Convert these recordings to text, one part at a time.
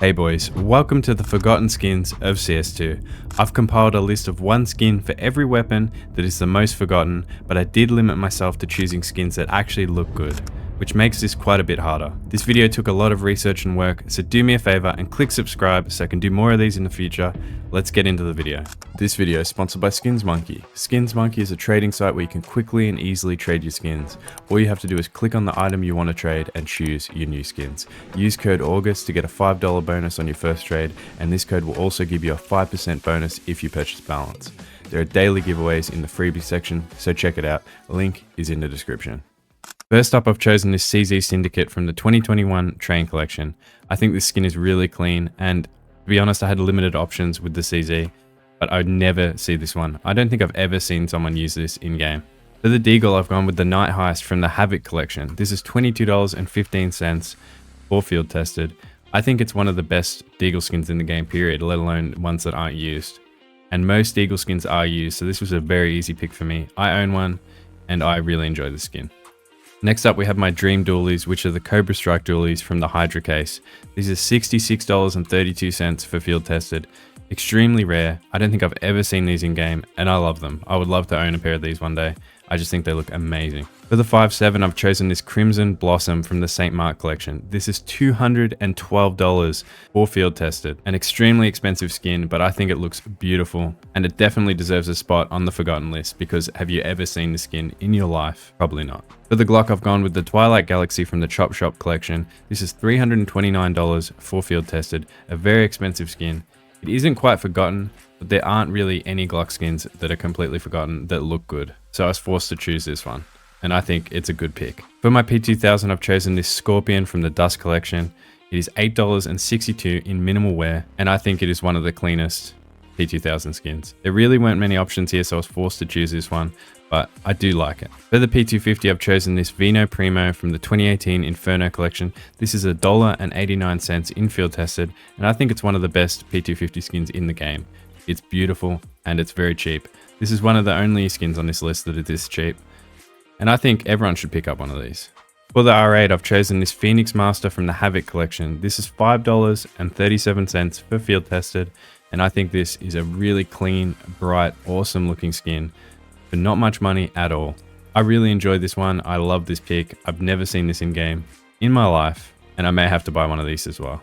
Hey boys, welcome to the Forgotten Skins of CS2. I've compiled a list of one skin for every weapon that is the most forgotten, but I did limit myself to choosing skins that actually look good, which makes this quite a bit harder. This video took a lot of research and work, so do me a favor and click subscribe so I can do more of these in the future. Let's get into the video. This video is sponsored by Skins Monkey. Skins Monkey is a trading site where you can quickly and easily trade your skins. All you have to do is click on the item you want to trade and choose your new skins. Use code AUGUST to get a $5 bonus on your first trade, and this code will also give you a 5% bonus if you purchase balance. There are daily giveaways in the freebie section, so check it out. Link is in the description. First up, I've chosen this CZ Syndicate from the 2021 Train Collection. I think this skin is really clean, and to be honest, I had limited options with the CZ, but I'd never see this one. I don't think I've ever seen someone use this in-game. For the Deagle, I've gone with the Night Heist from the Havoc Collection. This is $22.15 for field tested. I think it's one of the best Deagle skins in the game, period, let alone ones that aren't used. And most Deagle skins are used, so this was a very easy pick for me. I own one, and I really enjoy the skin. Next up, we have my Dream Dualies, which are the Cobra Strike Dualies from the Hydra case. These are $66.32 for field tested. Extremely rare. I don't think I've ever seen these in game, and I love them. I would love to own a pair of these one day. I just think they look amazing. For the 5.7, I've chosen this Crimson Blossom from the St. Mark collection. This is $212 for field tested. An extremely expensive skin, but I think it looks beautiful, and it definitely deserves a spot on the forgotten list, because have you ever seen the skin in your life? Probably not. For the Glock, I've gone with the Twilight Galaxy from the Chop Shop collection. This is $329 for field tested. A very expensive skin. It isn't quite forgotten, but there aren't really any Glock skins that are completely forgotten that look good. So I was forced to choose this one, and I think it's a good pick. For my P2000, I've chosen this Scorpion from the Dust collection. It is $8.62 in minimal wear, and I think it is one of the cleanest P2000 skins. There really weren't many options here, so I was forced to choose this one, but I do like it. For the P250, I've chosen this Vino Primo from the 2018 Inferno collection. This is $1.89 in field tested, and I think it's one of the best P250 skins in the game. It's beautiful, and it's very cheap. This is one of the only skins on this list that are this cheap, and I think everyone should pick up one of these. For the R8, I've chosen this Phoenix Master from the Havoc collection. This is $5.37 for field tested, and I think this is a really clean, bright, awesome looking skin for not much money at all. I really enjoyed this one. I love this pick. I've never seen this in game in my life, and I may have to buy one of these as well.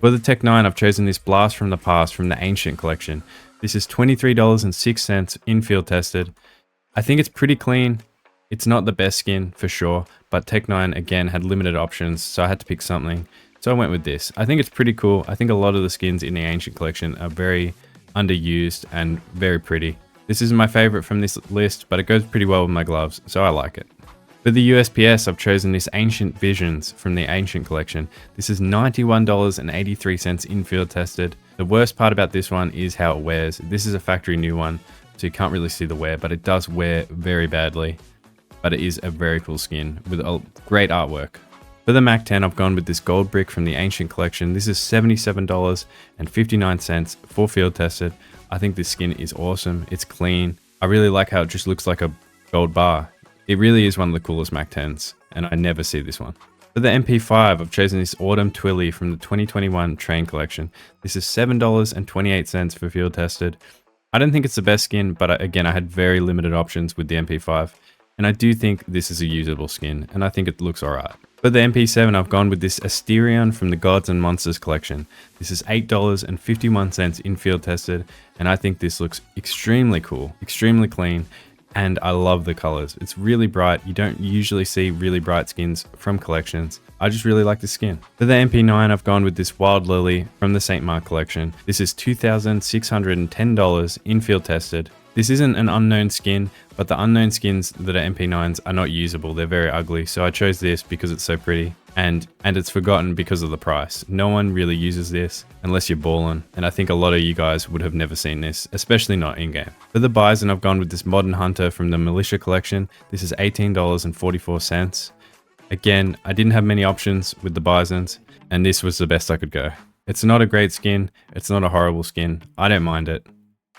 For the Tech 9, I've chosen this Blast from the Past from the Ancient collection. This is $23.06 in field tested. I think it's pretty clean. It's not the best skin for sure, but Tech 9 again had limited options, so I had to pick something. So I went with this. I think it's pretty cool. I think a lot of the skins in the Ancient collection are very underused and very pretty. This isn't my favorite from this list, but it goes pretty well with my gloves, so I like it. For the USPS, I've chosen this Ancient Visions from the Ancient collection. This is $91.83 in field tested. The worst part about this one is how it wears. This is a factory new one, so you can't really see the wear, but it does wear very badly. But it is a very cool skin with a great artwork. For the Mac 10, I've gone with this gold brick from the Ancient collection. This is $77.59 for field tested. I think this skin is awesome. It's clean. I really like how it just looks like a gold bar. It really is one of the coolest Mac 10s, and I never see this one. For the MP5, I've chosen this Autumn Twilly from the 2021 Train collection. This is $7.28 for field tested. I don't think it's the best skin, but again, I had very limited options with the MP5, and I do think this is a usable skin, and I think it looks alright. For the MP7, I've gone with this Asterion from the Gods and Monsters collection. This is $8.51 in field tested, and I think this looks extremely cool, extremely clean, and I love the colors. It's really bright. You don't usually see really bright skins from collections. I just really like the skin. For the MP9, I've gone with this Wild Lily from the St. Mark collection. This is $2,610 in field tested. This isn't an unknown skin, but the unknown skins that are MP9s are not usable. They're very ugly, so I chose this because it's so pretty, and it's forgotten because of the price. No one really uses this unless you're ballin', and I think a lot of you guys would have never seen this, especially not in-game. For the Bison, I've gone with this Modern Hunter from the Militia collection. This is $18.44. Again, I didn't have many options with the Bisons, and this was the best I could go. It's not a great skin. It's not a horrible skin. I don't mind it.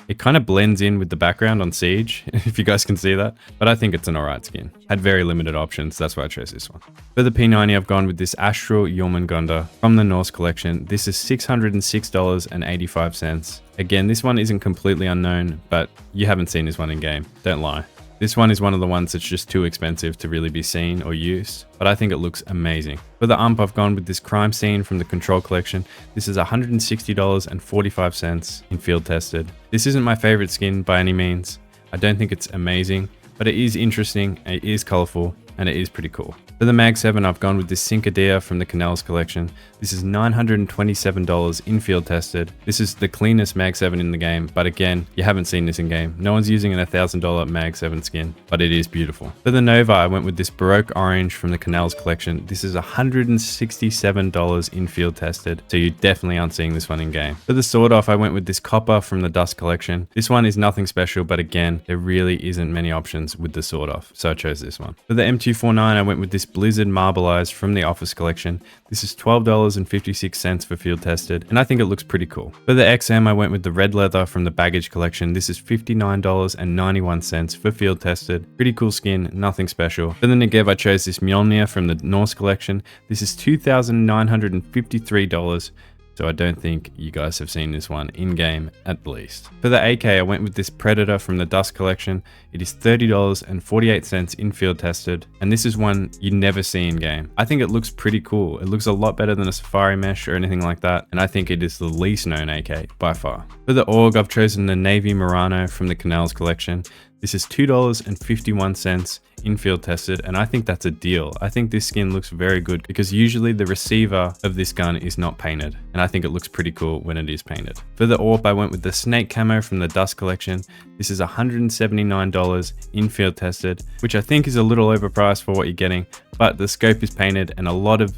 It kind of blends in with the background on Siege, if you guys can see that, but I think it's an alright skin. Had very limited options, that's why I chose this one. For the P90, I've gone with this Astral Jormungandr from the Norse collection. This is $606.85. Again, this one isn't completely unknown, but you haven't seen this one in game, don't lie. This one is one of the ones that's just too expensive to really be seen or used, but I think it looks amazing. For the ump, I've gone with this Crime Scene from the Control collection. This is $160.45 in field tested. This isn't my favorite skin by any means. I don't think it's amazing, but it is interesting, it is colorful, and it is pretty cool. For the Mag 7, I've gone with this Cinquedilla from the Canals collection. This is $927 in field tested. This is the cleanest Mag 7 in the game, but again, you haven't seen this in game. No one's using an $1,000 Mag 7 skin, but it is beautiful. For the Nova, I went with this Baroque Orange from the Canals collection. This is $167 in field tested, so you definitely aren't seeing this one in game. For the Sword Off, I went with this Copper from the Dust collection. This one is nothing special, but again, there really isn't many options with the Sword Off, so I chose this one. For the M249, I went with this Blizzard Marbleized from the Office collection. This is $12.56 for field tested, and I think it looks pretty cool. For the XM, I went with the Red Leather from the Baggage collection. This is $59.91 for field tested. Pretty cool skin, nothing special. For the Negev, I chose this Mjolnir from the Norse collection. This is $2,953. So I don't think you guys have seen this one in game at least. For the AK, I went with this Predator from the Dust collection. It is $30.48 in field tested, and this is one you never see in game. I think it looks pretty cool. It looks a lot better than a Safari Mesh or anything like that, and I think it is the least known AK by far. For the AUG, I've chosen the Navy Murano from the Canals collection. This is $2.51 in field tested, and I think that's a deal. I think this skin looks very good because usually the receiver of this gun is not painted, and I think it looks pretty cool when it is painted. For the AWP, I went with the Snake Camo from the Dust collection. This is $179 in field tested, which I think is a little overpriced for what you're getting, but the scope is painted, and a lot of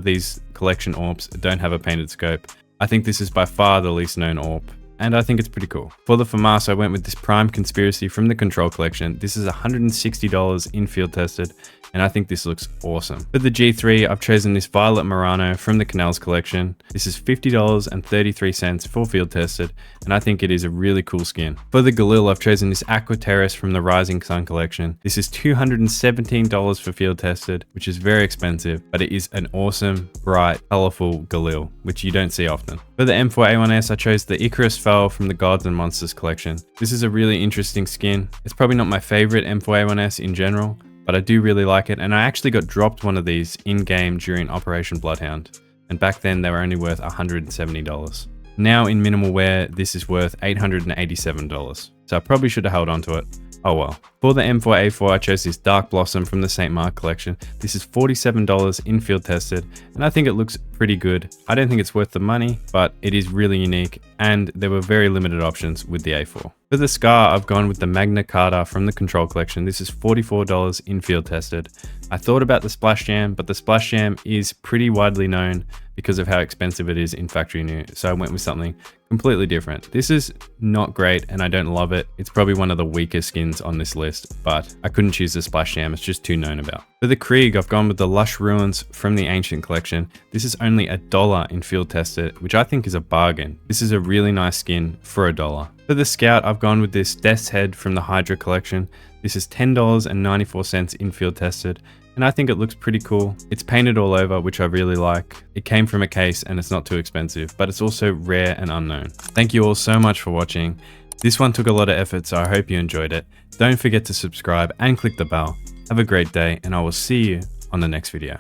these collection AWPs don't have a painted scope. I think this is by far the least known AWP, and I think it's pretty cool. For the FAMAS, I went with this Prime Conspiracy from the Control collection. This is $160 in field tested, and I think this looks awesome. For the G3, I've chosen this Violet Murano from the Canals collection. This is $50.33 for field tested, and I think it is a really cool skin. For the Galil, I've chosen this Aqua Terrace from the Rising Sun collection. This is $217 for field tested, which is very expensive, but it is an awesome, bright, colorful Galil, which you don't see often. For the M4A1S, I chose the Icarus Fel from the Gods and Monsters collection. This is a really interesting skin. It's probably not my favorite M4A1S in general, but I do really like it, and I actually got dropped one of these in-game during Operation Bloodhound, and back then they were only worth $170. Now in minimal wear, this is worth $887, so I probably should have held on to it. Oh well. For the M4A4, I chose this Dark Blossom from the St. Mark collection. This is $47 in field tested, and I think it looks pretty good. I don't think it's worth the money, but it is really unique, and there were very limited options with the A4. For the Scar, I've gone with the Magna Carta from the Control collection. This is $44 in field tested. I thought about the Splash Jam, but the Splash Jam is pretty widely known because of how expensive it is in factory new, so I went with something completely different. This is not great, and I don't love it. It's probably one of the weaker skins on this list, but I couldn't choose the Splash Jam. It's just too known about. For the Krieg, I've gone with the Lush Ruins from the Ancient collection. This is only $1 in field tested, which I think is a bargain. This is a really nice skin for $1. For the Scout, I've gone with this Death's Head from the Hydra collection. This is $10.94 in field tested, and I think it looks pretty cool. It's painted all over, which I really like. It came from a case and it's not too expensive, but it's also rare and unknown. Thank you all so much for watching. This one took a lot of effort, so I hope you enjoyed it. Don't forget to subscribe and click the bell. Have a great day, and I will see you on the next video.